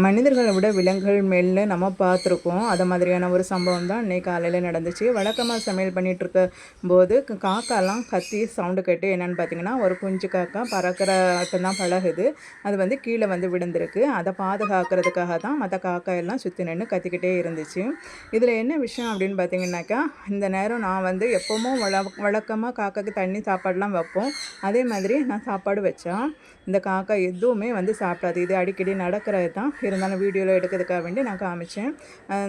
மனிதர்களை விட விலங்குகள் மேல்னு நம்ம பார்த்துருக்கோம். அது மாதிரியான ஒரு சம்பவம் தான் இன்னைக்கு காலையில் நடந்துச்சு. வழக்கமாக சமையல் பண்ணிகிட்ருக்க போது காக்காலாம் கத்தி சவுண்டு கேட்டு என்னென்னு பார்த்தீங்கன்னா, ஒரு குஞ்சு காக்கா பறக்கிறப்ப தான் பழகுது. அது வந்து கீழே வந்து விழுந்திருக்கு. அதை பாதுகாக்கிறதுக்காக தான் மற்ற காக்கா எல்லாம் சுற்றி நின்று கத்திக்கிட்டே இருந்துச்சு. இதில் என்ன விஷயம் அப்படின்னு பார்த்தீங்கன்னாக்கா, இந்த நேரம் நான் வந்து எப்போவும் வழக்கமாக காக்காக்கு தண்ணி சாப்பாடுலாம் வைப்போம். அதே மாதிரி நான் சாப்பாடு வச்சா இந்த காக்கா எதுவுமே வந்து சாப்பிடாது. இது அடிக்கடி நடக்கிறது தான். இருந்தாலும் வீடியோவில் எடுக்கிறதுக்காக வேண்டி நான் காமிச்சேன்.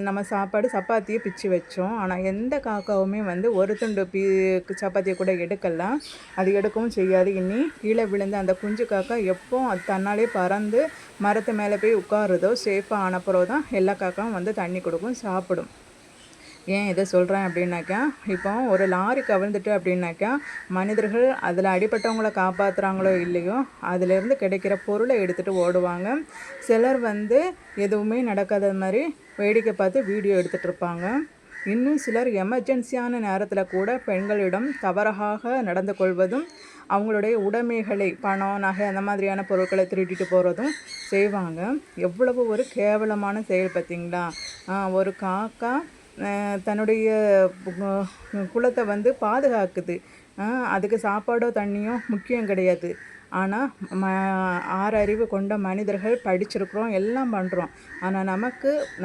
நம்ம சாப்பாடு சப்பாத்தியை பிச்சு வச்சோம். ஆனால் எந்த காக்காவுமே வந்து ஒரு துண்டு சப்பாத்தியை கூட எடுக்கலாம். அது எடுக்கவும் செய்யாது. இனி கீழே விழுந்த அந்த குஞ்சு காக்கா எப்போ அது தன்னாலே பறந்து மரத்து மேலே போய் உட்காருதோ சேஃபாக ஆனப்புறம் தான் எல்லா காக்காவும் வந்து தண்ணி கொடுக்கும், சாப்பிடும். ஏன் இதை சொல்கிறேன் அப்படின்னாக்கா, இப்போ ஒரு லாரி கவிழ்ந்துட்டு அப்படின்னாக்கா, மனிதர்கள் அதில் அடிபட்டவங்கள காப்பாற்றுறாங்களோ இல்லையோ, அதிலேருந்து கிடைக்கிற பொருளை எடுத்துகிட்டு ஓடுவாங்க. சிலர் வந்து எதுவுமே நடக்காத மாதிரி வேடிக்கை பார்த்து வீடியோ எடுத்துகிட்டு இருப்பாங்க. இன்னும் சிலர் எமர்ஜென்சியான நேரத்தில் கூட பெண்களிடம் தவறாக நடந்து கொள்வதும், அவங்களுடைய உடைமைகளை பணம், நகை அந்த மாதிரியான பொருட்களை திருடிட்டு போகிறதும் செய்வாங்க. எவ்வளவு ஒரு கேவலமான செயல் பார்த்திங்களா? ஒரு காக்கா தன்னுடைய குலத்தை வந்து பாதுகாக்குது. அதுக்கு சாப்பாடோ தண்ணியோ முக்கியம் கிடையாது. ஆனால் 6 அறிவு கொண்ட மனிதர்கள் படிச்சிருக்கிறோம், எல்லாம் பண்ணுறோம். ஆனால்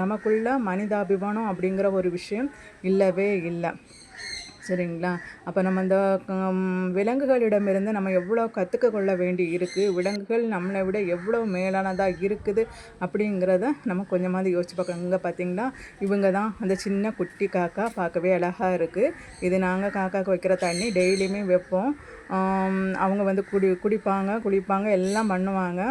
நமக்குள்ள மனிதாபிமானம் அப்படிங்கிற ஒரு விஷயம் இல்லவே இல்லை. சரிங்களா? அப்போ நம்ம இந்த விலங்குகளிடமிருந்து நம்ம எவ்வளோ கற்றுக்க கொள்ள வேண்டி இருக்குது, விலங்குகள் நம்மளை விட எவ்வளோ மேலானதாக இருக்குது அப்படிங்கிறத நம்ம கொஞ்சமாவது யோசிச்சு பார்க்கணும். இங்கே பார்த்திங்களா, இவங்க தான் அந்த சின்ன குட்டி காக்கா. பார்க்கவே அழகாக இருக்குது. இது நாங்கள் காக்காவுக்கு வைக்கிற தண்ணி டெய்லியுமே வைப்போம். அவங்க வந்து குளிப்பாங்க, எல்லாம் பண்ணுவாங்க.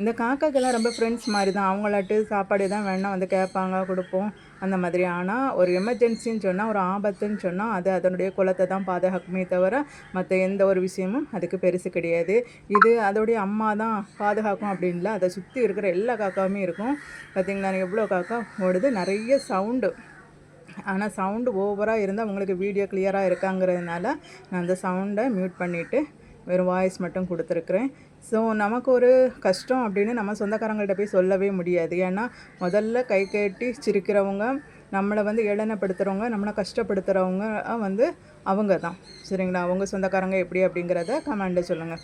இந்த காக்காக்கெல்லாம் ரொம்ப ஃப்ரெண்ட்ஸ் மாதிரி தான். அவங்களாட்டு சாப்பாடு தான் வேணால் வந்து கேட்பாங்க, கொடுப்போம் அந்த மாதிரி. ஆனால் ஒரு எமர்ஜென்சின்னு சொன்னால், ஒரு ஆபத்துன்னு சொன்னால் அது அதனுடைய குலத்தை தான் பாதுகாக்குமே தவிர மற்ற எந்த ஒரு விஷயமும் அதுக்கு பெருசு கிடையாது. இது அதோடைய அம்மா தான் பாதுகாக்கும் அப்படின்ல, அதை சுற்றி இருக்கிற எல்லா காக்காவுமே இருக்கும். பார்த்திங்களா எவ்வளோ காக்கா ஓடுது, நிறைய சவுண்டு. ஆனால் சவுண்டு ஓவராக இருந்தால் உங்களுக்கு வீடியோ கிளியராக இருக்காங்கிறதுனால நான் அந்த சவுண்டை மியூட் பண்ணிவிட்டு வெறும் வாய்ஸ் மட்டும் கொடுத்துருக்குறேன். ஸோ நமக்கு ஒரு கஷ்டம் அப்படின்னு நம்ம சொந்தக்காரங்கள்ட்ட போய் சொல்லவே முடியாது. ஏன்னா முதல்ல கை கட்டி சிரிக்கிறவங்க, நம்மளை வந்து ஏளனப்படுத்துகிறவங்க, நம்மளை கஷ்டப்படுத்துகிறவங்க வந்து அவங்க தான். சரிங்களா? அவங்க சொந்தக்காரங்க எப்படி அப்படிங்கிறத கமெண்ட்டில் சொல்லுங்கள்.